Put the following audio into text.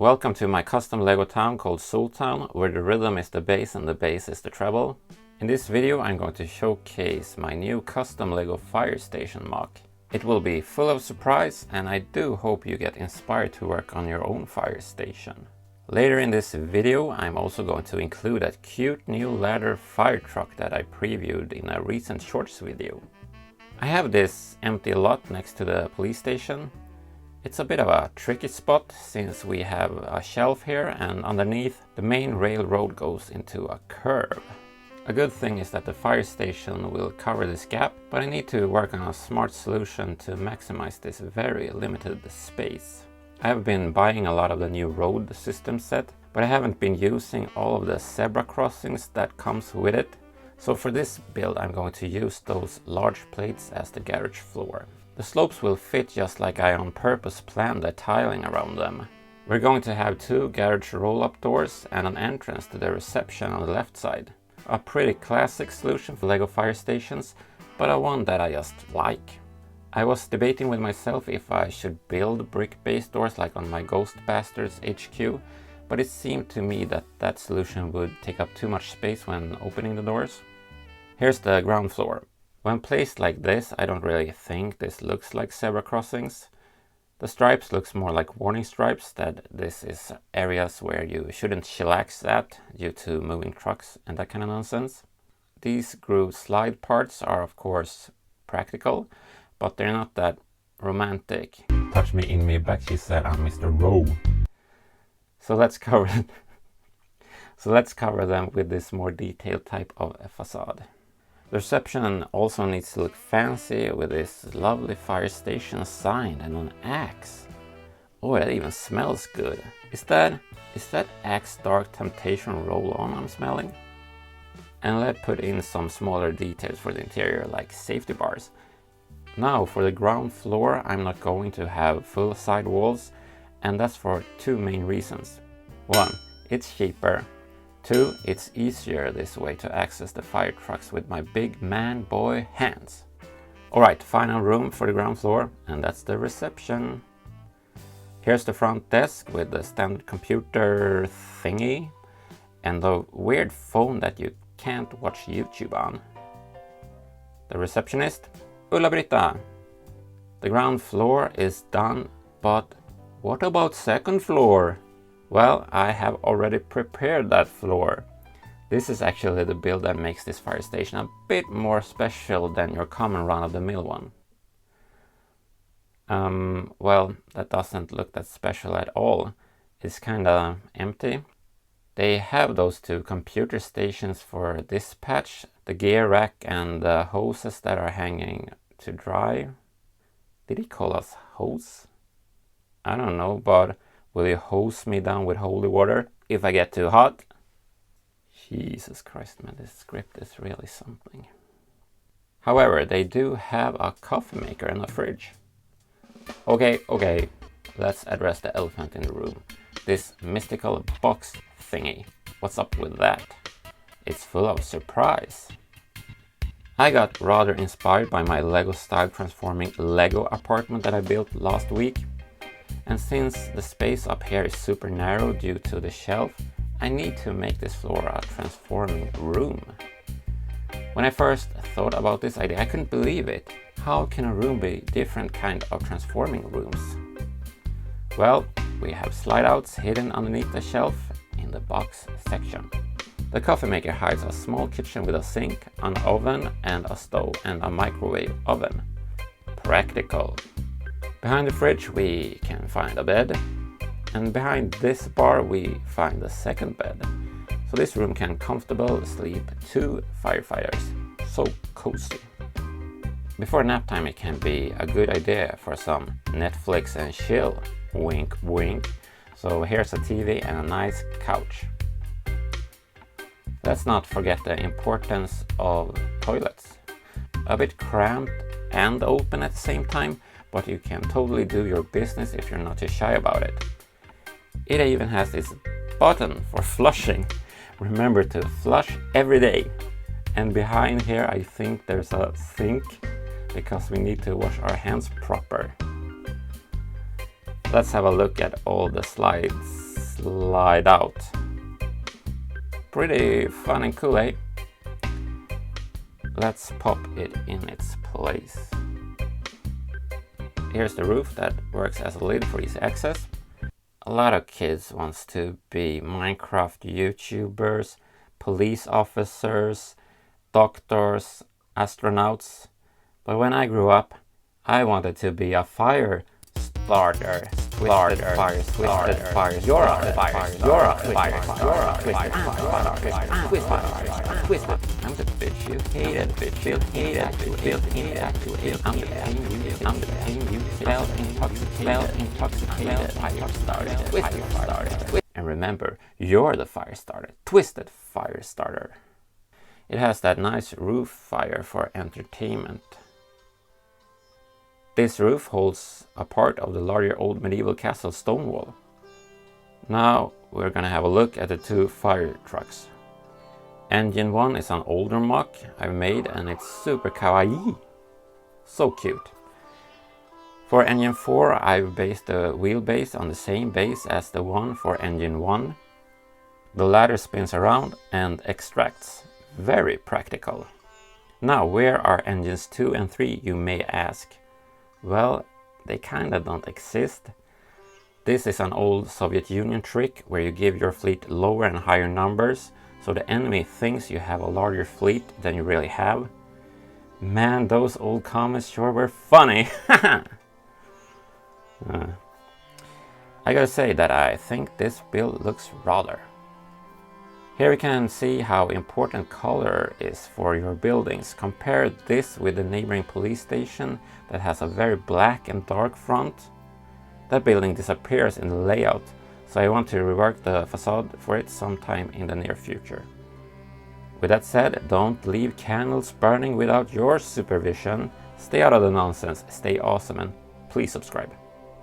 Welcome to my custom Lego town called Soul Town, where the rhythm is the bass and the bass is the treble. In this video I'm going to showcase my new custom Lego fire station MOC. It will be full of surprise, and I do hope you get inspired to work on your own fire station. Later in this video I'm also going to include that cute new ladder fire truck that I previewed in a recent shorts video. I have this empty lot next to the police station. It's a bit of a tricky spot since we have a shelf here and underneath the main railroad goes into a curve. A good thing is that the fire station will cover this gap, but I need to work on a smart solution to maximize this very limited space. I have been buying a lot of the new road system set, but I haven't been using all of the zebra crossings that comes with it. So for this build I'm going to use those large plates as the garage floor. The slopes will fit just like I on purpose planned the tiling around them. We're going to have two garage roll-up doors and an entrance to the reception on the left side. A pretty classic solution for Lego fire stations, but a one that I just like. I was debating with myself if I should build brick-based doors like on my Ghost Bastards HQ, but it seemed to me that that solution would take up too much space when opening the doors. Here's the ground floor. When placed like this, I don't really think this looks like zebra crossings. The stripes looks more like warning stripes, that this is areas where you shouldn't chillax at due to moving trucks and that kind of nonsense. These groove slide parts are of course practical, but they're not that romantic. Touch me in me back, she said, I'm Mr. Rowe. So let's cover them with this more detailed type of a facade. The reception also needs to look fancy with this lovely fire station sign and an axe. Oh, that even smells good. Is that Axe Dark Temptation roll-on I'm smelling? And let's put in some smaller details for the interior, like safety bars. Now for the ground floor I'm not going to have full side walls, and that's for two main reasons. One, it's cheaper. Two, it's easier this way to access the fire trucks with my big man boy hands. Alright, final room for the ground floor, and that's the reception. Here's the front desk with the standard computer thingy and the weird phone that you can't watch YouTube on. The receptionist, Ulla-Britta. The ground floor is done, but what about second floor? Well, I have already prepared that floor. This is actually the build that makes this fire station a bit more special than your common run-of-the-mill one. Well, that doesn't look that special at all. It's kinda empty. They have those two computer stations for dispatch, the gear rack and the hoses that are hanging to dry. Did he call us hose? I don't know, but will you hose me down with holy water if I get too hot? Jesus Christ, man, this script is really something. However, they do have a coffee maker and a fridge. Okay, let's address the elephant in the room. This mystical box thingy. What's up with that? It's full of surprise. I got rather inspired by my Lego style transforming Lego apartment that I built last week. And since the space up here is super narrow due to the shelf, I need to make this floor a transforming room. When I first thought about this idea, I couldn't believe it. How can a room be different kind of transforming rooms? Well, we have slide outs hidden underneath the shelf in the box section. The coffee maker hides a small kitchen with a sink, an oven and a stove and a microwave oven. Practical. Behind the fridge we can find a bed, and behind this bar we find a second bed. So this room can comfortably sleep two firefighters. So cozy. Before nap time it can be a good idea for some Netflix and chill. Wink wink. So here's a TV and a nice couch. Let's not forget the importance of toilets. A bit cramped and open at the same time, but you can totally do your business if you're not too shy about it. It even has this button for flushing. Remember to flush every day. And behind here I think there's a sink because we need to wash our hands proper. Let's have a look at all the slides. slide out. Pretty fun and cool, eh? Let's pop it in its place. Here's the roof that works as a lid for easy access. A lot of kids wants to be Minecraft YouTubers, police officers, doctors, astronauts. But when I grew up, I wanted to be a fire starter. Twisted fire starter. You're a fire starter. You're a fire starter. Twisted. I'm the bitch you hated. Bitch you hated. I'm the pain you felt intoxicated. Fire starter. Twisted starter. And remember, you're the fire starter. Twisted fire starter. It has that nice roof fire for entertainment. This roof holds a part of the larger old medieval castle stone wall. Now we're gonna have a look at the two fire trucks. Engine 1 is an older MOC I've made and it's super kawaii. So cute. For engine 4 I've based the wheelbase on the same base as the one for engine 1. The ladder spins around and extracts. Very practical. Now where are engines 2 and 3, you may ask? Well, they kinda don't exist. This is an old Soviet Union trick where you give your fleet lower and higher numbers so the enemy thinks you have a larger fleet than you really have. Man, those old comments sure were funny. I gotta say that I think this build looks rather. Here we can see how important color is for your buildings. Compare this with the neighboring police station that has a very black and dark front. That building disappears in the layout, so I want to rework the facade for it sometime in the near future. With that said, don't leave candles burning without your supervision. Stay out of the nonsense, stay awesome, and please subscribe.